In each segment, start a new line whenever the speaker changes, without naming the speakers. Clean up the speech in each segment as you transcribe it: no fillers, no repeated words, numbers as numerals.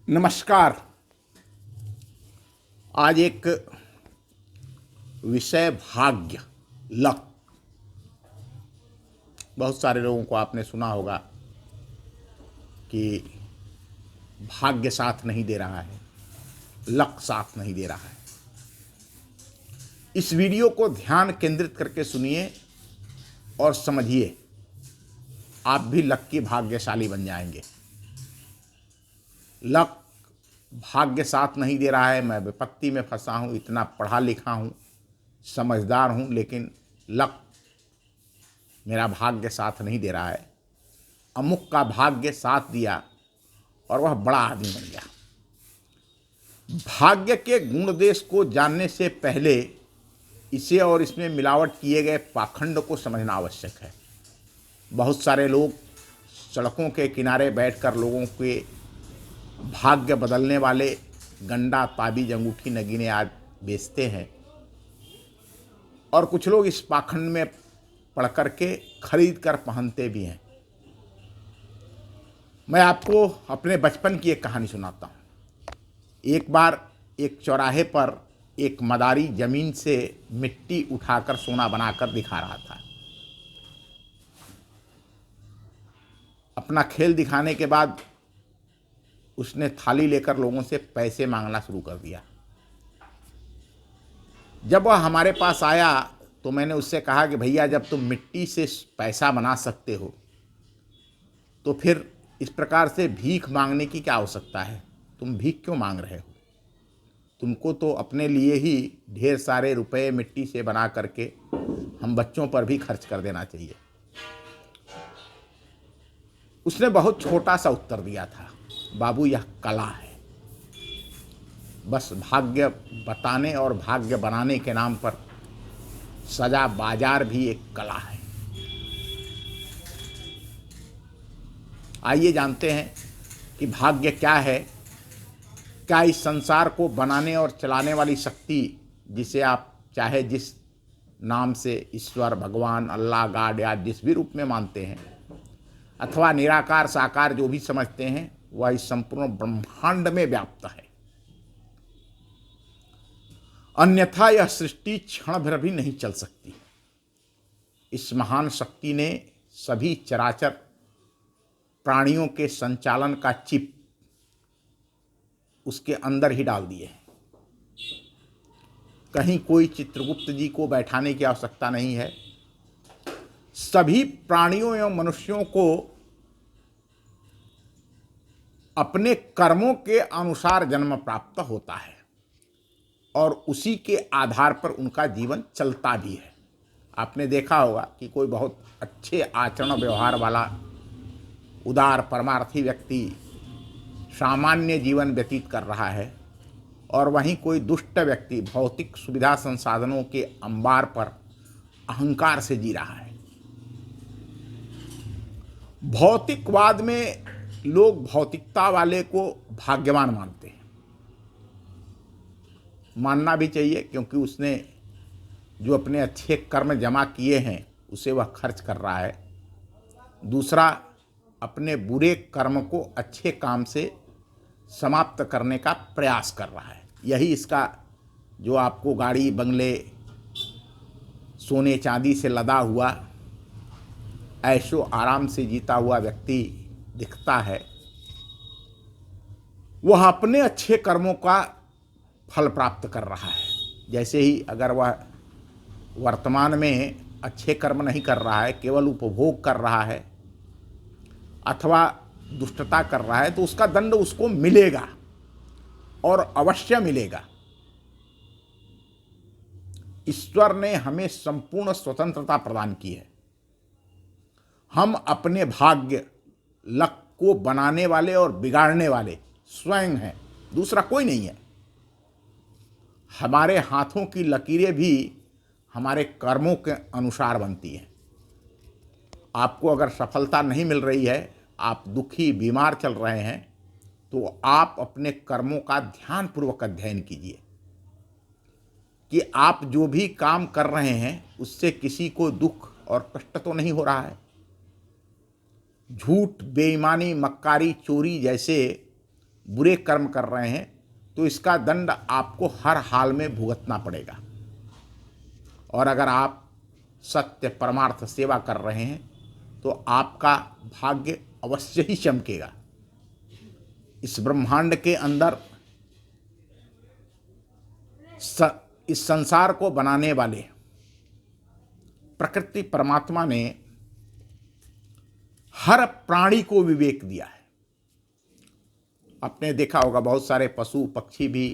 नमस्कार। आज एक विषय भाग्य, लक। बहुत सारे लोगों को आपने सुना होगा कि भाग्य साथ नहीं दे रहा है, लक साथ नहीं दे रहा है। इस वीडियो को ध्यान केंद्रित करके सुनिए और समझिए, आप भी लक की भाग्यशाली बन जाएंगे। लक भाग्य साथ नहीं दे रहा है, मैं विपत्ति में फंसा हूँ, इतना पढ़ा लिखा हूँ, समझदार हूँ, लेकिन लक मेरा भाग्य साथ नहीं दे रहा है। अमुक का भाग्य साथ दिया और वह बड़ा आदमी बन गया। भाग्य के गुण देश को जानने से पहले इसे और इसमें मिलावट किए गए पाखंड को समझना आवश्यक है। बहुत सारे लोग सड़कों के किनारे बैठकर लोगों के भाग्य बदलने वाले गंडा, ताबीज, अंगूठी, नगीने आदि बेचते हैं और कुछ लोग इस पाखंड में पढ़ करके खरीद कर पहनते भी हैं। मैं आपको अपने बचपन की एक कहानी सुनाता हूँ। एक बार एक चौराहे पर एक मदारी जमीन से मिट्टी उठाकर सोना बनाकर दिखा रहा था। अपना खेल दिखाने के बाद उसने थाली लेकर लोगों से पैसे मांगना शुरू कर दिया। जब वह हमारे पास आया तो मैंने उससे कहा कि भैया, जब तुम मिट्टी से पैसा बना सकते हो तो फिर इस प्रकार से भीख मांगने की क्या आवश्यकता है? तुम भीख क्यों मांग रहे हो? तुमको तो अपने लिए ही ढेर सारे रुपए मिट्टी से बना करके हम बच्चों पर भी खर्च कर देना चाहिए। उसने बहुत छोटा सा उत्तर दिया था, बाबू, यह कला है। बस भाग्य बताने और भाग्य बनाने के नाम पर सजा बाजार भी एक कला है। आइए जानते हैं कि भाग्य क्या है। क्या इस संसार को बनाने और चलाने वाली शक्ति, जिसे आप चाहे जिस नाम से ईश्वर, भगवान, अल्लाह, गॉड या जिस भी रूप में मानते हैं, अथवा निराकार साकार जो भी समझते हैं, वह इस संपूर्ण ब्रह्मांड में व्याप्त है। अन्यथा यह सृष्टि क्षण भर भी नहीं चल सकती। इस महान शक्ति ने सभी चराचर प्राणियों के संचालन का चिप उसके अंदर ही डाल दिए हैं। कहीं कोई चित्रगुप्त जी को बैठाने की आवश्यकता नहीं है। सभी प्राणियों एवं मनुष्यों को अपने कर्मों के अनुसार जन्म प्राप्त होता है और उसी के आधार पर उनका जीवन चलता भी है। आपने देखा होगा कि कोई बहुत अच्छे आचरण व्यवहार वाला उदार परमार्थी व्यक्ति सामान्य जीवन व्यतीत कर रहा है और वहीं कोई दुष्ट व्यक्ति भौतिक सुविधा संसाधनों के अंबार पर अहंकार से जी रहा है। भौतिकवाद में लोग भौतिकता वाले को भाग्यवान मानते हैं। मानना भी चाहिए, क्योंकि उसने जो अपने अच्छे कर्म जमा किए हैं उसे वह खर्च कर रहा है। दूसरा, अपने बुरे कर्म को अच्छे काम से समाप्त करने का प्रयास कर रहा है। यही इसका जो आपको गाड़ी, बंगले, सोने चांदी से लदा हुआ ऐशो आराम से जीता हुआ व्यक्ति दिखता है, वह अपने अच्छे कर्मों का फल प्राप्त कर रहा है। जैसे ही अगर वह वर्तमान में अच्छे कर्म नहीं कर रहा है, केवल उपभोग कर रहा है अथवा दुष्टता कर रहा है, तो उसका दंड उसको मिलेगा और अवश्य मिलेगा। ईश्वर ने हमें संपूर्ण स्वतंत्रता प्रदान की है। हम अपने भाग्य, लक को बनाने वाले और बिगाड़ने वाले स्वयं हैं, दूसरा कोई नहीं है। हमारे हाथों की लकीरें भी हमारे कर्मों के अनुसार बनती हैं। आपको अगर सफलता नहीं मिल रही है, आप दुखी, बीमार चल रहे हैं, तो आप अपने कर्मों का ध्यानपूर्वक अध्ययन कीजिए कि आप जो भी काम कर रहे हैं उससे किसी को दुख और कष्ट तो नहीं हो रहा है। झूठ, बेईमानी, मक्कारी, चोरी जैसे बुरे कर्म कर रहे हैं तो इसका दंड आपको हर हाल में भुगतना पड़ेगा। और अगर आप सत्य परमार्थ सेवा कर रहे हैं तो आपका भाग्य अवश्य ही चमकेगा। इस ब्रह्मांड के अंदर इस संसार को बनाने वाले प्रकृति परमात्मा ने हर प्राणी को विवेक दिया है। आपने देखा होगा बहुत सारे पशु पक्षी भी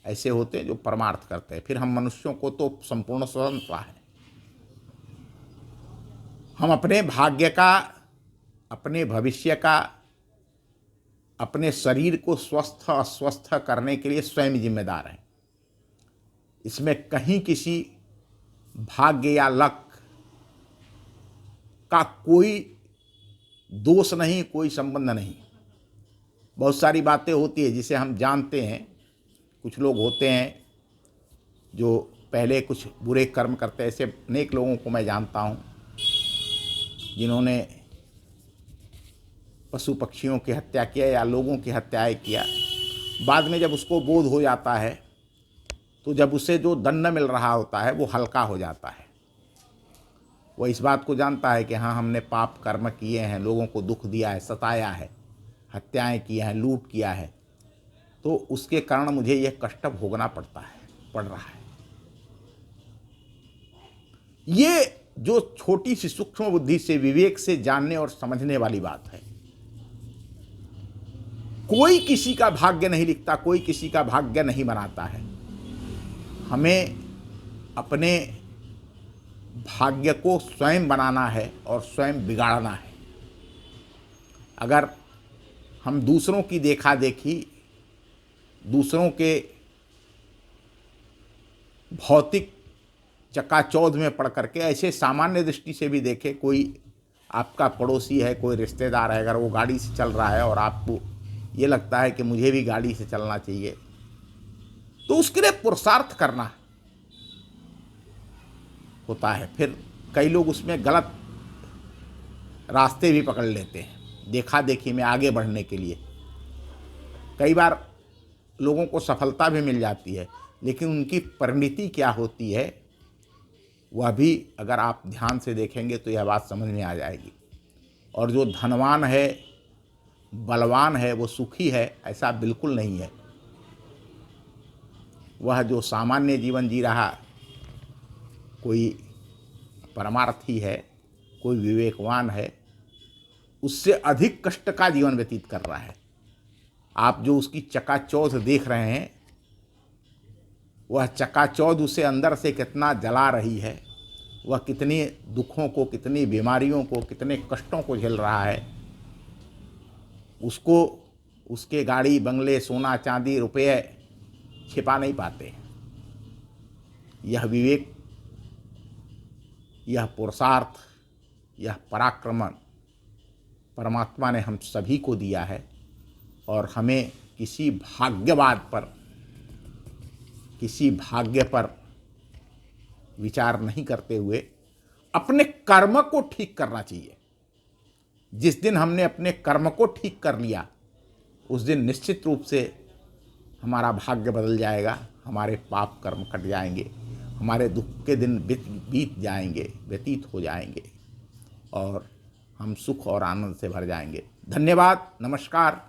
ऐसे होते हैं जो परमार्थ करते हैं, फिर हम मनुष्यों को तो संपूर्ण स्वतंत्रता है। हम अपने भाग्य का, अपने भविष्य का, अपने शरीर को स्वस्थ अस्वस्थ करने के लिए स्वयं जिम्मेदार हैं। इसमें कहीं किसी भाग्य या लक का कोई दोष नहीं, कोई संबंध नहीं। बहुत सारी बातें होती है जिसे हम जानते हैं। कुछ लोग होते हैं जो पहले कुछ बुरे कर्म करते हैं। ऐसे अनेक लोगों को मैं जानता हूँ जिन्होंने पशु पक्षियों की हत्या किया या लोगों की हत्याएं किया। बाद में जब उसको बोध हो जाता है तो जब उसे जो दंड मिल रहा होता है वो हल्का हो जाता है। वो इस बात को जानता है कि हाँ, हमने पाप कर्म किए हैं, लोगों को दुख दिया है, सताया है, हत्याएं की हैं, लूट किया है, तो उसके कारण मुझे यह कष्ट भोगना पड़ रहा है। ये जो छोटी सी सूक्ष्म बुद्धि से, विवेक से जानने और समझने वाली बात है। कोई किसी का भाग्य नहीं लिखता, कोई किसी का भाग्य नहीं बनाता है। हमें अपने भाग्य को स्वयं बनाना है और स्वयं बिगाड़ना है। अगर हम दूसरों की देखा देखी, दूसरों के भौतिक चकाचौंध में पड़ करके ऐसे सामान्य दृष्टि से भी देखें, कोई आपका पड़ोसी है, कोई रिश्तेदार है, अगर वो गाड़ी से चल रहा है और आपको ये लगता है कि मुझे भी गाड़ी से चलना चाहिए, तो उसके लिए पुरुषार्थ करना होता है। फिर कई लोग उसमें गलत रास्ते भी पकड़ लेते हैं देखा देखी में आगे बढ़ने के लिए। कई बार लोगों को सफलता भी मिल जाती है, लेकिन उनकी परिणति क्या होती है वह भी अगर आप ध्यान से देखेंगे तो यह बात समझ में आ जाएगी। और जो धनवान है, बलवान है, वो सुखी है, ऐसा बिल्कुल नहीं है। वह जो सामान्य जीवन जी रहा, कोई परमार्थी है, कोई विवेकवान है, उससे अधिक कष्ट का जीवन व्यतीत कर रहा है। आप जो उसकी चकाचौंध देख रहे हैं, वह चकाचौंध उसे अंदर से कितना जला रही है, वह कितने दुखों को, कितनी बीमारियों को, कितने कष्टों को झेल रहा है, उसको उसके गाड़ी बंगले, सोना चांदी, रुपये छिपा नहीं पाते। यह विवेक, यह पुरुषार्थ, यह पराक्रम परमात्मा ने हम सभी को दिया है। और हमें किसी भाग्यवाद पर, किसी भाग्य पर विचार नहीं करते हुए अपने कर्म को ठीक करना चाहिए। जिस दिन हमने अपने कर्म को ठीक कर लिया, उस दिन निश्चित रूप से हमारा भाग्य बदल जाएगा, हमारे पाप कर्म कट जाएंगे, हमारे दुख के दिन बीत जाएंगे, व्यतीत हो जाएंगे और हम सुख और आनंद से भर जाएंगे। धन्यवाद, नमस्कार।